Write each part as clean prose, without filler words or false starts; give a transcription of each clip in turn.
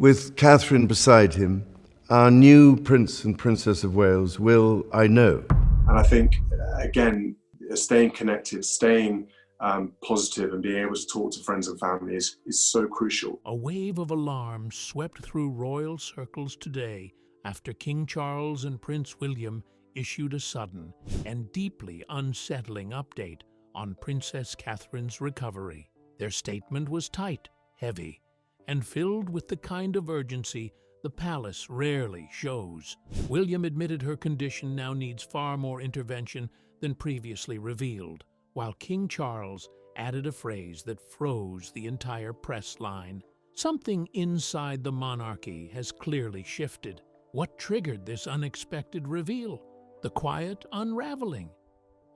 With Catherine beside him, our new Prince and Princess of Wales will, I know. And I think, again, staying connected, staying positive and being able to talk to friends and family is so crucial. A wave of alarm swept through royal circles today after King Charles and Prince William issued a sudden and deeply unsettling update on Princess Catherine's recovery. Their statement was tight, heavy, and filled with the kind of urgency the palace rarely shows. William admitted her condition now needs far more intervention than previously revealed, while King Charles added a phrase that froze the entire press line. Something inside the monarchy has clearly shifted. What triggered this unexpected reveal? The quiet unraveling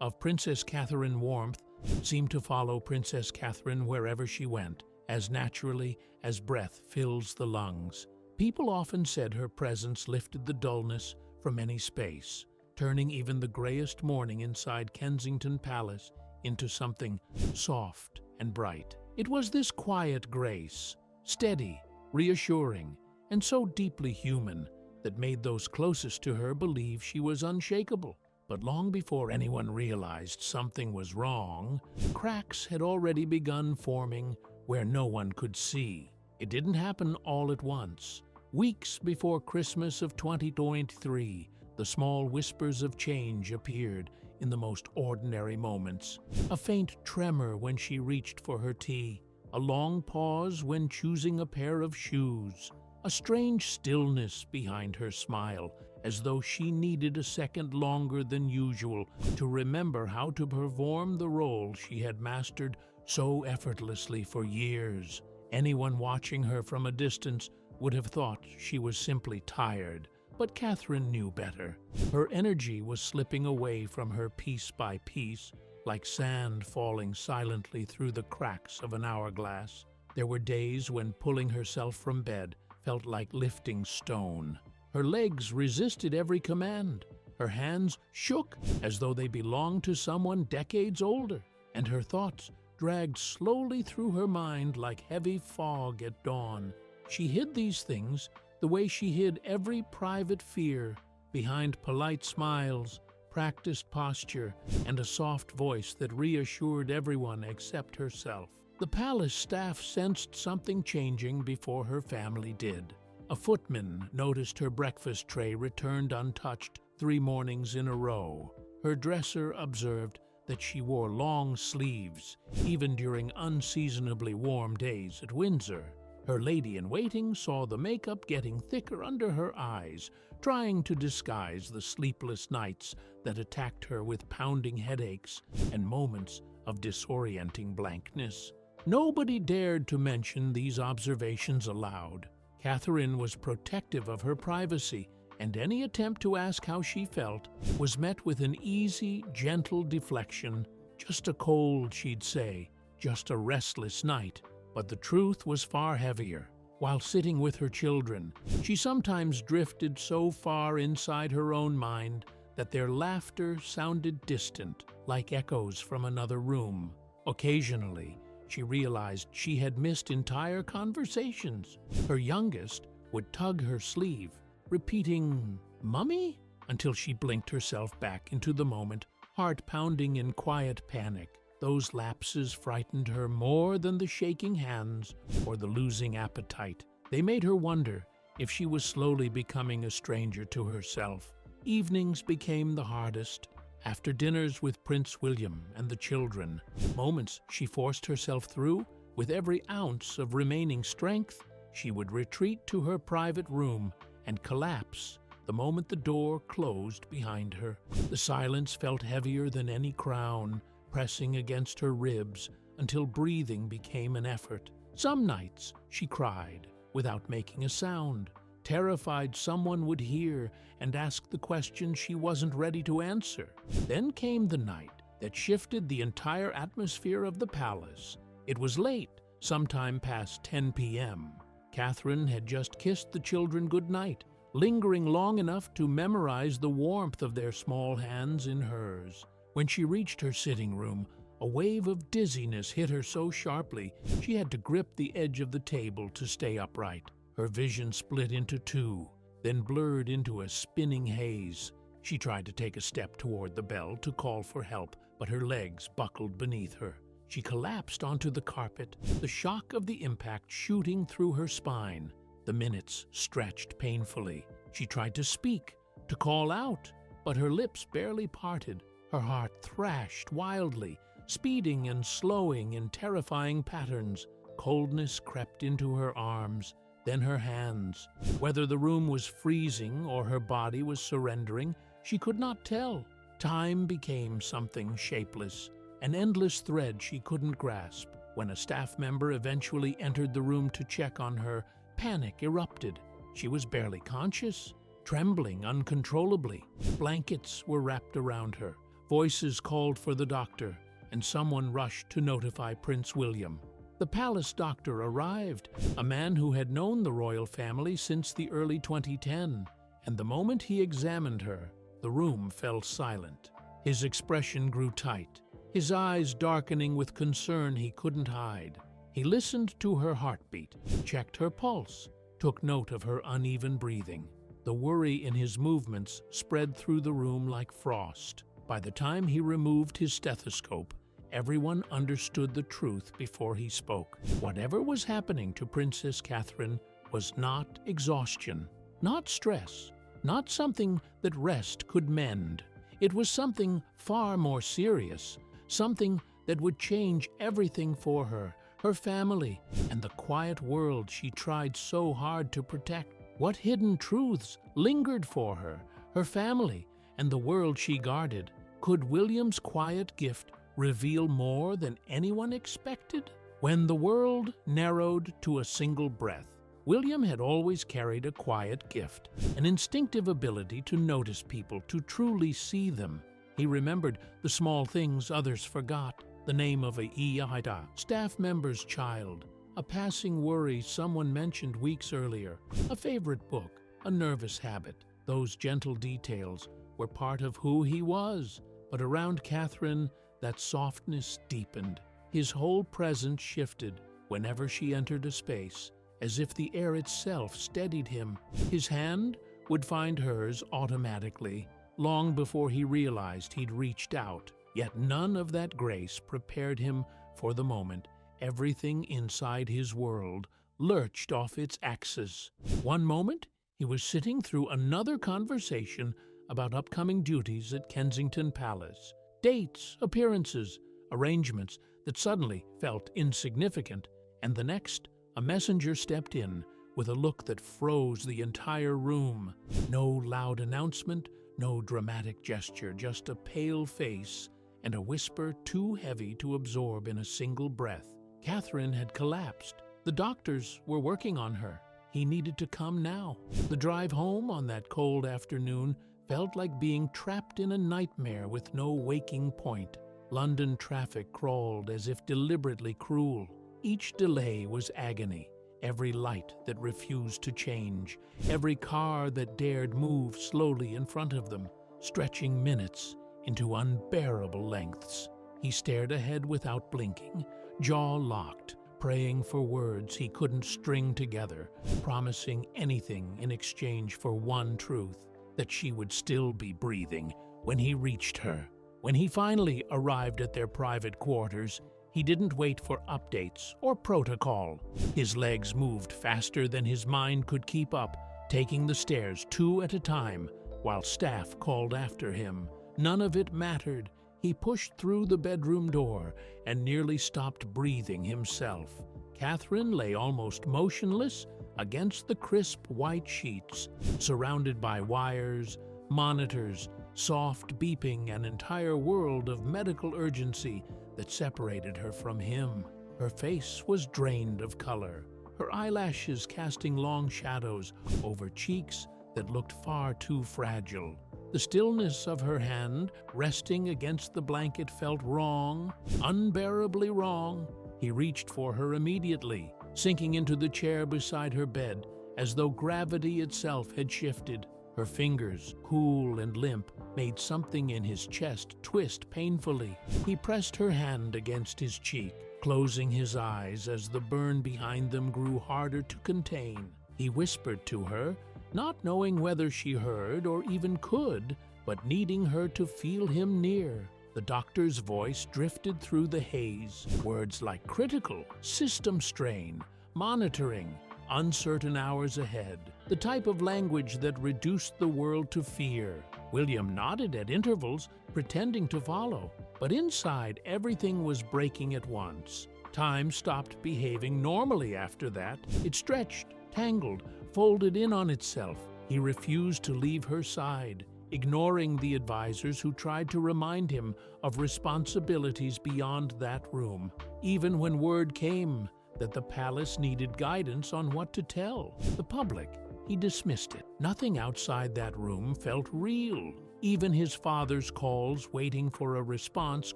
of Princess Catherine. Warmth seemed to follow Princess Catherine wherever she went, as naturally as breath fills the lungs. People often said her presence lifted the dullness from any space, turning even the grayest morning inside Kensington Palace into something soft and bright. It was this quiet grace, steady, reassuring, and so deeply human, that made those closest to her believe she was unshakable. But long before anyone realized something was wrong, cracks had already begun forming where no one could see. It didn't happen all at once. Weeks before Christmas of 2023, the small whispers of change appeared in the most ordinary moments. A faint tremor when she reached for her tea, a long pause when choosing a pair of shoes, a strange stillness behind her smile, as though she needed a second longer than usual to remember how to perform the role she had mastered so effortlessly for years. Anyone watching her from a distance would have thought she was simply tired, but Catherine knew better. Her energy was slipping away from her piece by piece, like sand falling silently through the cracks of an hourglass. There were days when pulling herself from bed felt like lifting stone. Her legs resisted every command. Her hands shook as though they belonged to someone decades older, and her thoughts dragged slowly through her mind like heavy fog at dawn. She hid these things the way she hid every private fear behind polite smiles, practiced posture, and a soft voice that reassured everyone except herself. The palace staff sensed something changing before her family did. A footman noticed her breakfast tray returned untouched 3 mornings in a row. Her dresser observed that she wore long sleeves, even during unseasonably warm days at Windsor. Her lady-in-waiting saw the makeup getting thicker under her eyes, trying to disguise the sleepless nights that attacked her with pounding headaches and moments of disorienting blankness. Nobody dared to mention these observations aloud. Catherine was protective of her privacy, and any attempt to ask how she felt was met with an easy, gentle deflection. Just a cold, she'd say, just a restless night. But the truth was far heavier. While sitting with her children, she sometimes drifted so far inside her own mind that their laughter sounded distant, like echoes from another room. Occasionally, she realized she had missed entire conversations. Her youngest would tug her sleeve, repeating, "Mummy?" until she blinked herself back into the moment, heart pounding in quiet panic. Those lapses frightened her more than the shaking hands or the losing appetite. They made her wonder if she was slowly becoming a stranger to herself. Evenings became the hardest. After dinners with Prince William and the children, moments she forced herself through, with every ounce of remaining strength, she would retreat to her private room and collapse the moment the door closed behind her. The silence felt heavier than any crown, pressing against her ribs until breathing became an effort. Some nights she cried without making a sound, terrified someone would hear and ask the question she wasn't ready to answer. Then came the night that shifted the entire atmosphere of the palace. It was late, sometime past 10 p.m. Catherine had just kissed the children goodnight, lingering long enough to memorize the warmth of their small hands in hers. When she reached her sitting room, a wave of dizziness hit her so sharply she had to grip the edge of the table to stay upright. Her vision split into two, then blurred into a spinning haze. She tried to take a step toward the bell to call for help, but her legs buckled beneath her. She collapsed onto the carpet, the shock of the impact shooting through her spine. The minutes stretched painfully. She tried to speak, to call out, but her lips barely parted. Her heart thrashed wildly, speeding and slowing in terrifying patterns. Coldness crept into her arms, then her hands. Whether the room was freezing or her body was surrendering, she could not tell. Time became something shapeless, an endless thread she couldn't grasp. When a staff member eventually entered the room to check on her, panic erupted. She was barely conscious, trembling uncontrollably. Blankets were wrapped around her. Voices called for the doctor, and someone rushed to notify Prince William. The palace doctor arrived, a man who had known the royal family since the early 2010, and the moment he examined her, the room fell silent. His expression grew tight, his eyes darkening with concern he couldn't hide. He listened to her heartbeat, checked her pulse, took note of her uneven breathing. The worry in his movements spread through the room like frost. By the time he removed his stethoscope, everyone understood the truth before he spoke. Whatever was happening to Princess Catherine was not exhaustion, not stress, not something that rest could mend. It was something far more serious, something that would change everything for her, her family, and the quiet world she tried so hard to protect. What hidden truths lingered for her, her family, and the world she guarded? Could William's quiet gift reveal more than anyone expected? When the world narrowed to a single breath, William had always carried a quiet gift, an instinctive ability to notice people, to truly see them. He remembered the small things others forgot, the name of a Iyahida, staff member's child, a passing worry someone mentioned weeks earlier, a favorite book, a nervous habit. Those gentle details were part of who he was, but around Catherine, that softness deepened. His whole presence shifted whenever she entered a space, as if the air itself steadied him. His hand would find hers automatically, long before he realized he'd reached out. Yet none of that grace prepared him for the moment. Everything inside his world lurched off its axis. One moment, he was sitting through another conversation about upcoming duties at Kensington Palace. Dates, appearances, arrangements that suddenly felt insignificant. And the next, a messenger stepped in with a look that froze the entire room. No loud announcement, no dramatic gesture, just a pale face and a whisper too heavy to absorb in a single breath. Catherine had collapsed. The doctors were working on her. He needed to come now. The drive home on that cold afternoon felt like being trapped in a nightmare with no waking point. London traffic crawled as if deliberately cruel. Each delay was agony. Every light that refused to change. Every car that dared move slowly in front of them, stretching minutes into unbearable lengths. He stared ahead without blinking, jaw locked, praying for words he couldn't string together, promising anything in exchange for one truth, that she would still be breathing when he reached her. When he finally arrived at their private quarters, he didn't wait for updates or protocol. His legs moved faster than his mind could keep up, taking the stairs 2 at a time, while staff called after him. None of it mattered. He pushed through the bedroom door and nearly stopped breathing himself. Catherine lay almost motionless against the crisp white sheets, surrounded by wires, monitors, soft beeping, an entire world of medical urgency that separated her from him. Her face was drained of color, her eyelashes casting long shadows over cheeks that looked far too fragile. The stillness of her hand resting against the blanket felt wrong, unbearably wrong. He reached for her immediately, sinking into the chair beside her bed, as though gravity itself had shifted. Her fingers, cool and limp, made something in his chest twist painfully. He pressed her hand against his cheek, closing his eyes as the burn behind them grew harder to contain. He whispered to her, not knowing whether she heard or even could, but needing her to feel him near. The doctor's voice drifted through the haze, words like critical, system strain, monitoring, uncertain hours ahead, the type of language that reduced the world to fear. William nodded at intervals, pretending to follow, but inside everything was breaking at once. Time stopped behaving normally after that. It stretched, tangled, folded in on itself. He refused to leave her side, ignoring the advisors who tried to remind him of responsibilities beyond that room. Even when word came that the palace needed guidance on what to tell the public, he dismissed it. Nothing outside that room felt real. Even his father's calls waiting for a response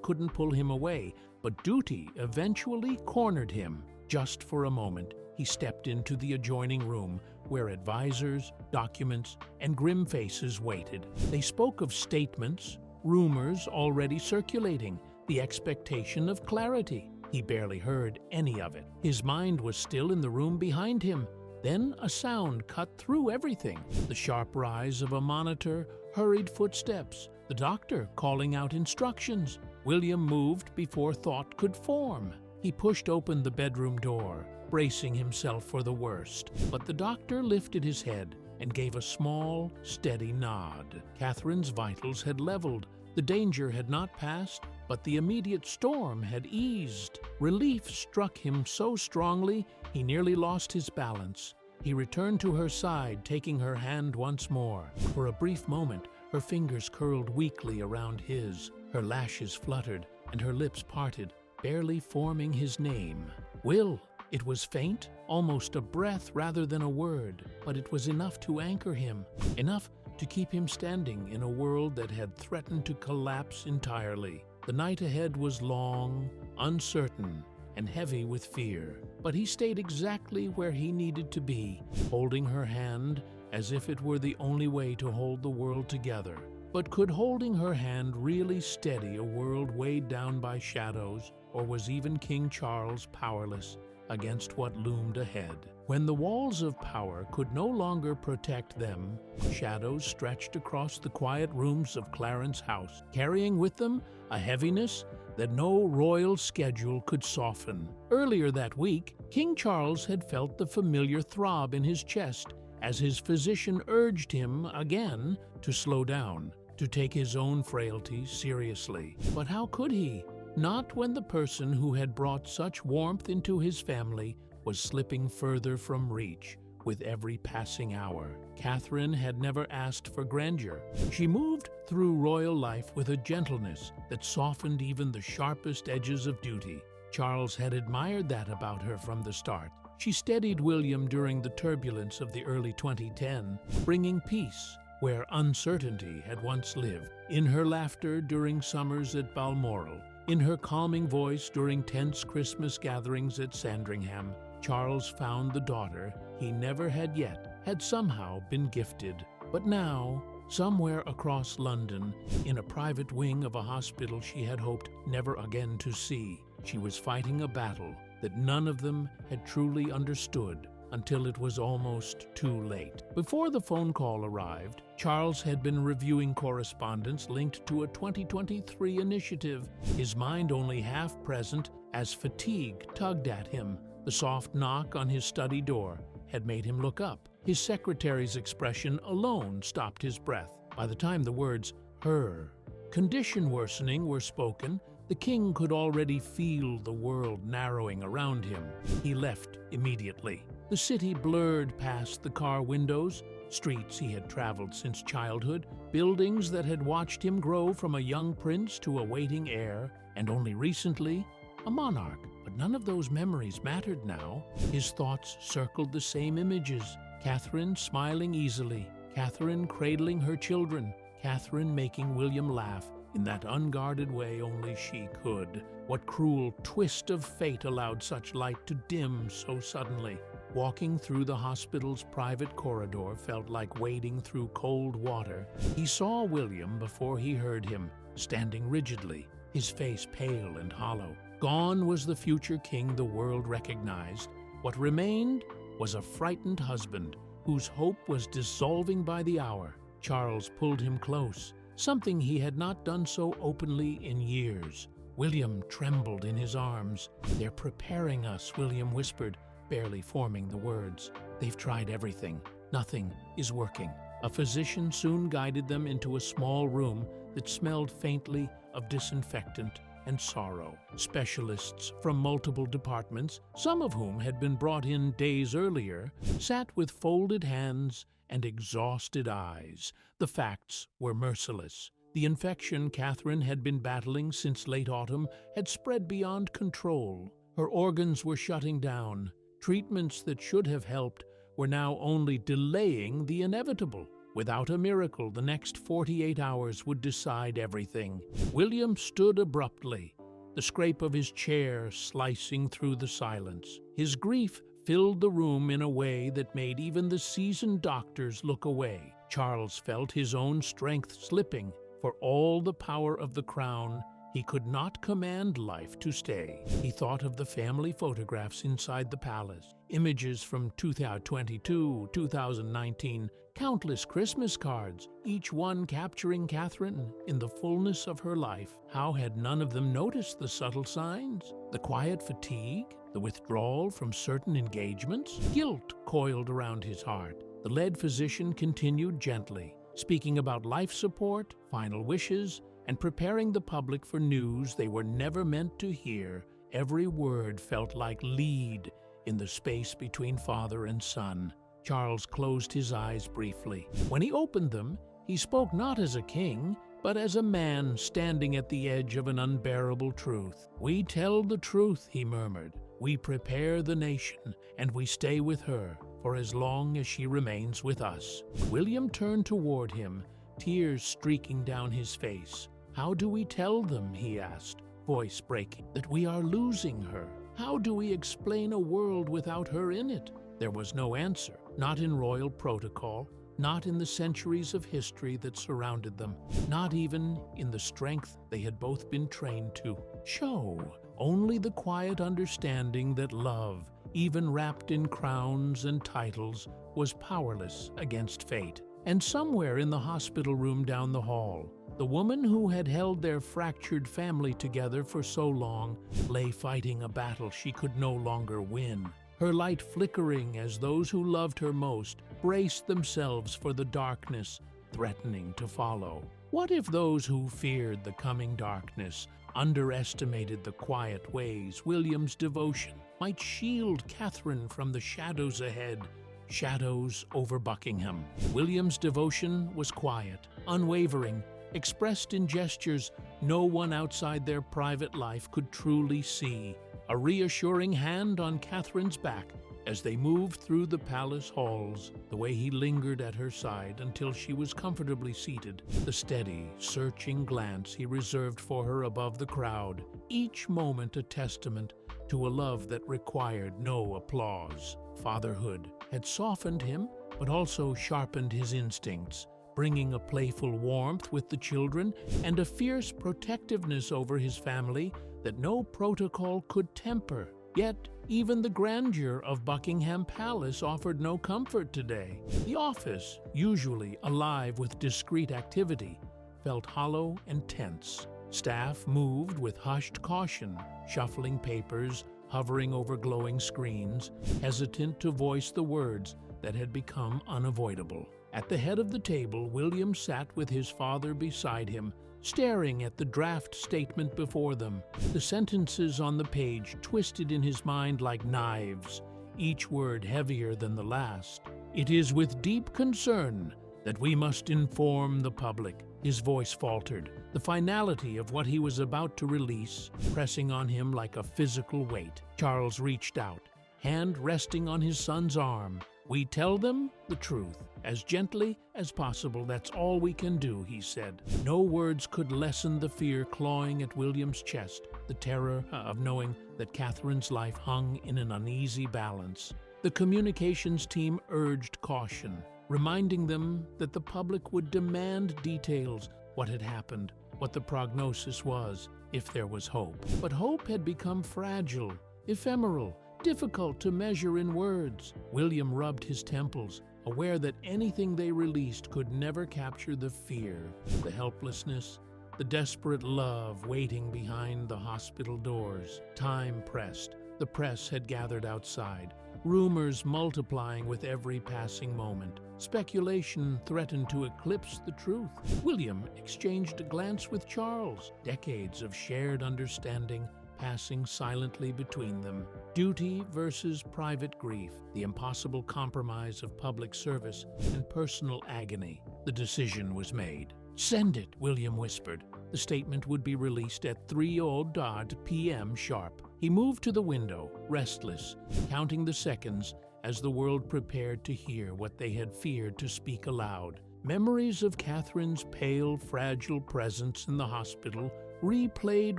couldn't pull him away, but duty eventually cornered him. Just for a moment, he stepped into the adjoining room where advisors, documents, and grim faces waited. They spoke of statements, rumors already circulating, the expectation of clarity. He barely heard any of it. His mind was still in the room behind him. Then a sound cut through everything. The sharp rise of a monitor, hurried footsteps, the doctor calling out instructions. William moved before thought could form. He pushed open the bedroom door, bracing himself for the worst. But the doctor lifted his head and gave a small, steady nod. Catherine's vitals had leveled. The danger had not passed, but the immediate storm had eased. Relief struck him so strongly he nearly lost his balance. He returned to her side, taking her hand once more. For a brief moment, her fingers curled weakly around his. Her lashes fluttered, and her lips parted, barely forming his name. Will. It was faint, almost a breath rather than a word, but it was enough to anchor him, enough to keep him standing in a world that had threatened to collapse entirely. The night ahead was long, uncertain, and heavy with fear, but he stayed exactly where he needed to be, holding her hand as if it were the only way to hold the world together. But could holding her hand really steady a world weighed down by shadows, or was even King Charles powerless against what loomed ahead? When the walls of power could no longer protect them, shadows stretched across the quiet rooms of Clarence House, carrying with them a heaviness that no royal schedule could soften. Earlier that week, King Charles had felt the familiar throb in his chest as his physician urged him again to slow down, to take his own frailty seriously. But how could he? Not when the person who had brought such warmth into his family was slipping further from reach with every passing hour. Catherine had never asked for grandeur. She moved through royal life with a gentleness that softened even the sharpest edges of duty. Charles had admired that about her from the start. She steadied William during the turbulence of the early 2010, bringing peace where uncertainty had once lived. In her laughter during summers at Balmoral, in her calming voice during tense Christmas gatherings at Sandringham, Charles found the daughter he never had yet had somehow been gifted. But now, somewhere across London, in a private wing of a hospital she had hoped never again to see, she was fighting a battle that none of them had truly understood until it was almost too late. Before the phone call arrived, Charles had been reviewing correspondence linked to a 2023 initiative, his mind only half present as fatigue tugged at him. The soft knock on his study door had made him look up. His secretary's expression alone stopped his breath. By the time the words, "her condition worsening," were spoken, the king could already feel the world narrowing around him. He left immediately. The city blurred past the car windows, streets he had traveled since childhood, buildings that had watched him grow from a young prince to a waiting heir, and only recently, a monarch. But none of those memories mattered now. His thoughts circled the same images. Catherine smiling easily, Catherine cradling her children, Catherine making William laugh in that unguarded way only she could. What cruel twist of fate allowed such light to dim so suddenly? Walking through the hospital's private corridor felt like wading through cold water. He saw William before he heard him, standing rigidly, his face pale and hollow. Gone was the future king the world recognized. What remained was a frightened husband whose hope was dissolving by the hour. Charles pulled him close, something he had not done so openly in years. William trembled in his arms. "They're preparing us," William whispered, barely forming the words. "They've tried everything. Nothing is working." A physician soon guided them into a small room that smelled faintly of disinfectant and sorrow. Specialists from multiple departments, some of whom had been brought in days earlier, sat with folded hands and exhausted eyes. The facts were merciless. The infection Catherine had been battling since late autumn had spread beyond control. Her organs were shutting down. Treatments that should have helped were now only delaying the inevitable. Without a miracle, the next 48 hours would decide everything. William stood abruptly, the scrape of his chair slicing through the silence. His grief filled the room in a way that made even the seasoned doctors look away. Charles felt his own strength slipping. For all the power of the crown, he could not command life to stay. He thought of the family photographs inside the palace, images from 2022, 2019, countless Christmas cards, each one capturing Catherine in the fullness of her life. How had none of them noticed the subtle signs? The quiet fatigue, the withdrawal from certain engagements? Guilt coiled around his heart. The lead physician continued gently, speaking about life support, final wishes, and preparing the public for news they were never meant to hear. Every word felt like lead in the space between father and son. Charles closed his eyes briefly. When he opened them, he spoke not as a king, but as a man standing at the edge of an unbearable truth. "We tell the truth," he murmured. "We prepare the nation, and we stay with her for as long as she remains with us." William turned toward him, tears streaking down his face. "How do we tell them," he asked, voice breaking, "that we are losing her? How do we explain a world without her in it?" There was no answer, not in royal protocol, not in the centuries of history that surrounded them, not even in the strength they had both been trained to show. Only the quiet understanding that love, even wrapped in crowns and titles, was powerless against fate. And somewhere in the hospital room down the hall, the woman who had held their fractured family together for so long lay fighting a battle she could no longer win. Her light flickering as those who loved her most braced themselves for the darkness threatening to follow. What if those who feared the coming darkness underestimated the quiet ways William's devotion might shield Catherine from the shadows ahead? Shadows over Buckingham. William's devotion was quiet, unwavering, expressed in gestures no one outside their private life could truly see. A reassuring hand on Catherine's back as they moved through the palace halls, the way he lingered at her side until she was comfortably seated, the steady, searching glance he reserved for her above the crowd, each moment a testament to a love that required no applause. Fatherhood had softened him, but also sharpened his instincts, bringing a playful warmth with the children and a fierce protectiveness over his family that no protocol could temper. Yet, even the grandeur of Buckingham Palace offered no comfort today. The office, usually alive with discreet activity, felt hollow and tense. Staff moved with hushed caution, shuffling papers, hovering over glowing screens, hesitant to voice the words that had become unavoidable. At the head of the table, William sat with his father beside him, staring at the draft statement before them. The sentences on the page twisted in his mind like knives, each word heavier than the last. "It is with deep concern that we must inform the public," his voice faltered, the finality of what he was about to release pressing on him like a physical weight. Charles reached out, hand resting on his son's arm. "We tell them the truth, as gently as possible. That's all we can do," he said. No words could lessen the fear clawing at William's chest, the terror of knowing that Catherine's life hung in an uneasy balance. The communications team urged caution, reminding them that the public would demand details, what had happened, what the prognosis was, if there was hope. But hope had become fragile, ephemeral, difficult to measure in words. William rubbed his temples, aware that anything they released could never capture the fear, the helplessness, the desperate love waiting behind the hospital doors. Time pressed. The press had gathered outside, rumors multiplying with every passing moment. Speculation threatened to eclipse the truth. William exchanged a glance with Charles, decades of shared understanding passing silently between them. Duty versus private grief, the impossible compromise of public service and personal agony. The decision was made. "Send it," William whispered. The statement would be released at 3:00 p.m. sharp. He moved to the window, restless, counting the seconds as the world prepared to hear what they had feared to speak aloud. Memories of Catherine's pale, fragile presence in the hospital replayed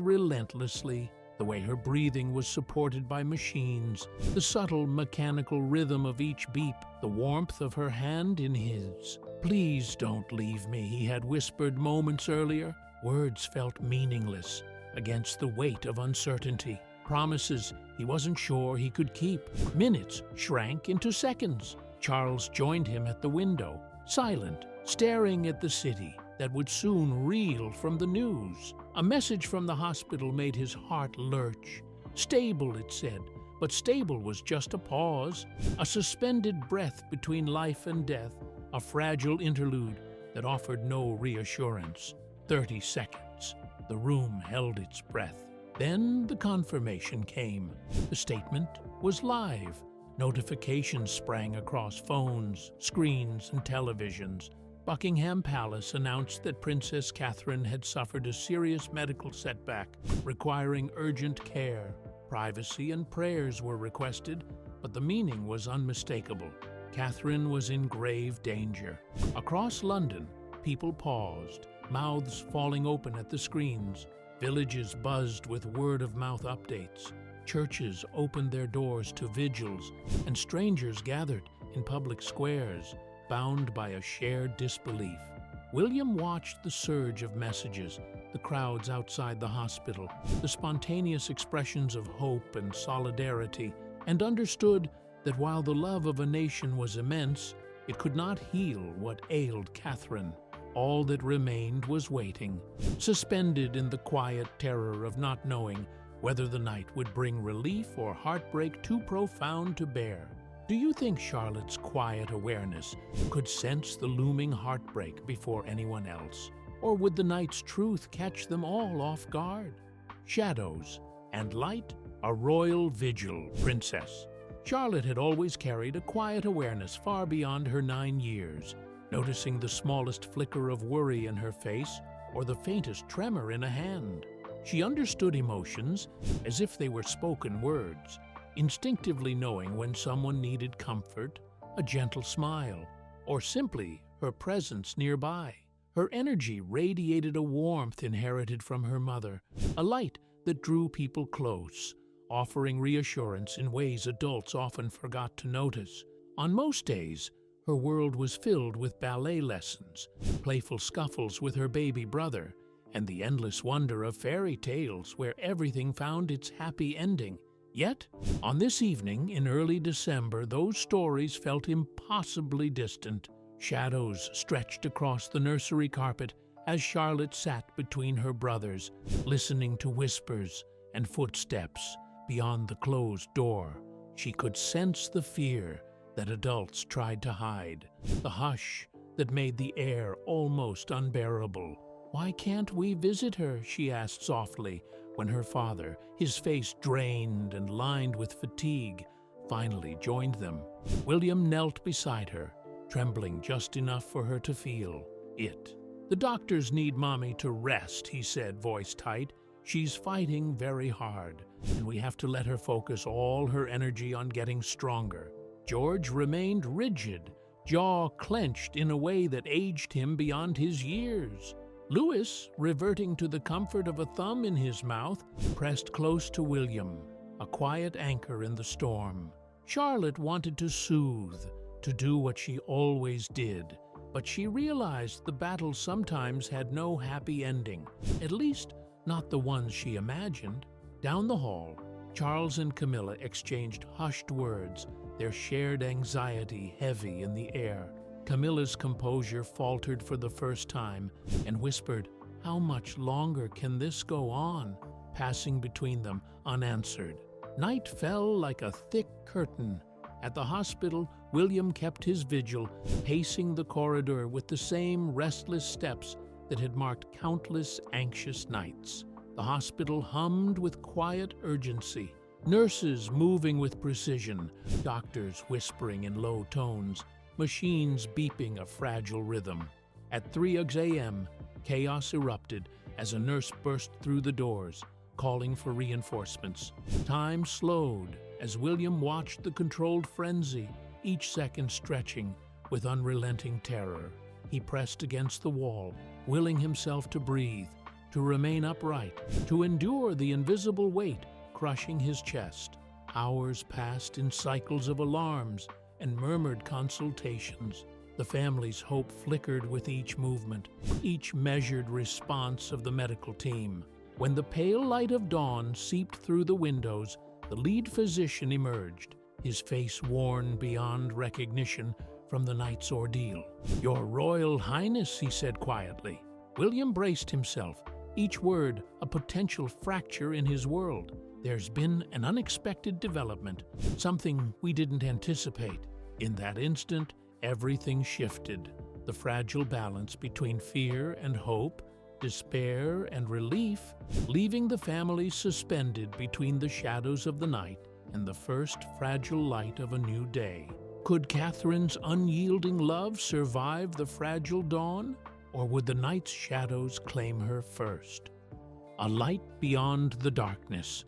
relentlessly. The way her breathing was supported by machines, the subtle mechanical rhythm of each beep, the warmth of her hand in his. "Please don't leave me," he had whispered moments earlier. Words felt meaningless against the weight of uncertainty. Promises he wasn't sure he could keep. Minutes shrank into seconds. Charles joined him at the window, silent, staring at the city that would soon reel from the news. A message from the hospital made his heart lurch. Stable, it said, but stable was just a pause, a suspended breath between life and death, a fragile interlude that offered no reassurance. 30 seconds. The room held its breath. Then the confirmation came. The statement was live. Notifications sprang across phones, screens, and televisions. Buckingham Palace announced that Princess Catherine had suffered a serious medical setback, requiring urgent care. Privacy and prayers were requested, but the meaning was unmistakable. Catherine was in grave danger. Across London, people paused, mouths falling open at the screens. Villages buzzed with word-of-mouth updates. Churches opened their doors to vigils, and strangers gathered in public squares, bound by a shared disbelief. William watched the surge of messages, the crowds outside the hospital, the spontaneous expressions of hope and solidarity, and understood that while the love of a nation was immense, it could not heal what ailed Catherine. All that remained was waiting, suspended in the quiet terror of not knowing whether the night would bring relief or heartbreak too profound to bear. Do you think Charlotte's quiet awareness could sense the looming heartbreak before anyone else? Or would the night's truth catch them all off guard? Shadows and light, a royal vigil, princess. Charlotte had always carried a quiet awareness far beyond her 9 years, noticing the smallest flicker of worry in her face or the faintest tremor in a hand. She understood emotions as if they were spoken words, instinctively knowing when someone needed comfort, a gentle smile, or simply her presence nearby. Her energy radiated a warmth inherited from her mother, a light that drew people close, offering reassurance in ways adults often forgot to notice. On most days, her world was filled with ballet lessons, playful scuffles with her baby brother, and the endless wonder of fairy tales where everything found its happy ending. Yet, on this evening in early December, those stories felt impossibly distant. Shadows stretched across the nursery carpet as Charlotte sat between her brothers, listening to whispers and footsteps beyond the closed door. She could sense the fear that adults tried to hide, the hush that made the air almost unbearable. "Why can't we visit her?" she asked softly when her father, his face drained and lined with fatigue, finally joined them. William knelt beside her, trembling just enough for her to feel it. "The doctors need Mommy to rest," he said, voice tight. "She's fighting very hard, and we have to let her focus all her energy on getting stronger." George remained rigid, jaw clenched in a way that aged him beyond his years. Louis, reverting to the comfort of a thumb in his mouth, pressed close to William, a quiet anchor in the storm. Charlotte wanted to soothe, to do what she always did, but she realized the battle sometimes had no happy ending, at least not the ones she imagined. Down the hall, Charles and Camilla exchanged hushed words, their shared anxiety heavy in the air. Camilla's composure faltered for the first time and whispered, "How much longer can this go on?" passing between them unanswered. Night fell like a thick curtain. At the hospital, William kept his vigil, pacing the corridor with the same restless steps that had marked countless anxious nights. The hospital hummed with quiet urgency, nurses moving with precision, doctors whispering in low tones, machines beeping a fragile rhythm. At 3 a.m., chaos erupted as a nurse burst through the doors, calling for reinforcements. Time slowed as William watched the controlled frenzy, each second stretching with unrelenting terror. He pressed against the wall, willing himself to breathe, to remain upright, to endure the invisible weight crushing his chest. Hours passed in cycles of alarms and murmured consultations. The family's hope flickered with each movement, each measured response of the medical team. When the pale light of dawn seeped through the windows, the lead physician emerged, his face worn beyond recognition from the night's ordeal. "Your Royal Highness," he said quietly. William braced himself, each word a potential fracture in his world. "There's been an unexpected development, something we didn't anticipate." In that instant, everything shifted. The fragile balance between fear and hope, despair and relief, leaving the family suspended between the shadows of the night and the first fragile light of a new day. Could Catherine's unyielding love survive the fragile dawn, or would the night's shadows claim her first? A light beyond the darkness.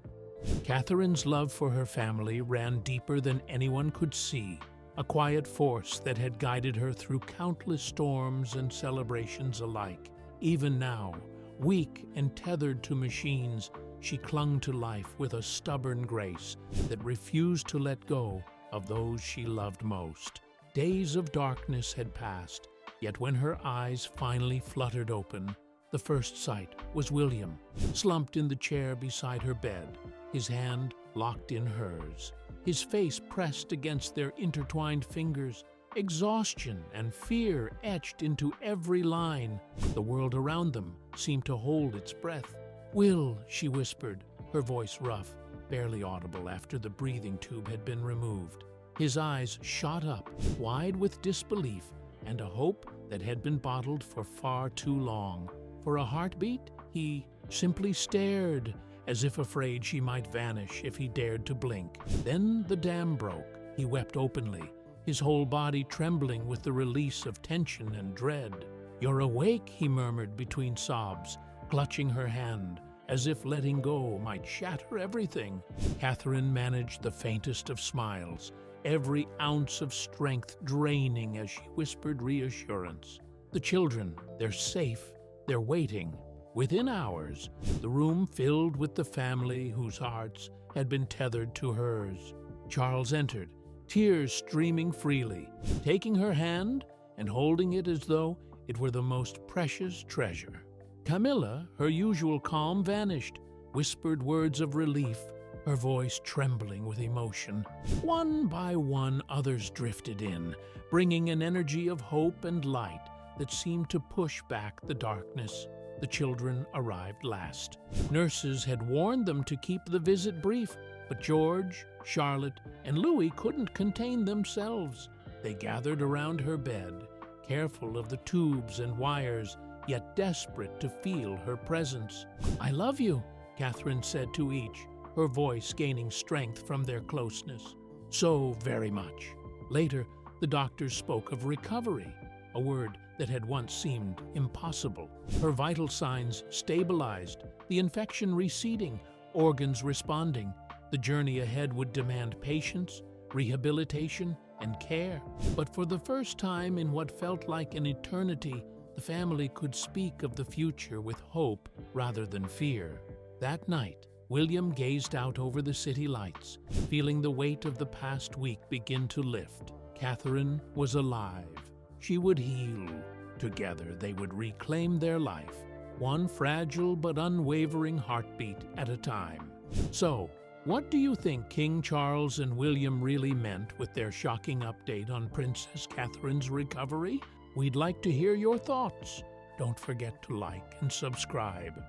Catherine's love for her family ran deeper than anyone could see, a quiet force that had guided her through countless storms and celebrations alike. Even now, weak and tethered to machines, she clung to life with a stubborn grace that refused to let go of those she loved most. Days of darkness had passed, yet when her eyes finally fluttered open, the first sight was William, slumped in the chair beside her bed, his hand locked in hers, his face pressed against their intertwined fingers. Exhaustion and fear etched into every line. The world around them seemed to hold its breath. "Will," she whispered, her voice rough, barely audible after the breathing tube had been removed. His eyes shot up, wide with disbelief and a hope that had been bottled for far too long. For a heartbeat, he simply stared, as if afraid she might vanish if he dared to blink. Then the dam broke. He wept openly, his whole body trembling with the release of tension and dread. "You're awake," he murmured between sobs, clutching her hand, as if letting go might shatter everything. Catherine managed the faintest of smiles, every ounce of strength draining as she whispered reassurance. "The children, they're safe, they're waiting." Within hours, the room filled with the family whose hearts had been tethered to hers. Charles entered, tears streaming freely, taking her hand and holding it as though it were the most precious treasure. Camilla, her usual calm, vanished, whispered words of relief, her voice trembling with emotion. One by one, others drifted in, bringing an energy of hope and light that seemed to push back the darkness. The children arrived last. Nurses had warned them to keep the visit brief, but George, Charlotte, and Louis couldn't contain themselves. They gathered around her bed, careful of the tubes and wires, yet desperate to feel her presence. "I love you," Catherine said to each, her voice gaining strength from their closeness. "So very much." Later, the doctors spoke of recovery, a word that had once seemed impossible. Her vital signs stabilized, the infection receding, organs responding. The journey ahead would demand patience, rehabilitation, and care. But for the first time in what felt like an eternity, the family could speak of the future with hope rather than fear. That night, William gazed out over the city lights, feeling the weight of the past week begin to lift. Catherine was alive. She would heal. Together they would reclaim their life, one fragile but unwavering heartbeat at a time. So, What do you think King Charles and William really meant with their shocking update on Princess Catherine's recovery? We'd like to hear your thoughts. Don't forget to like and subscribe.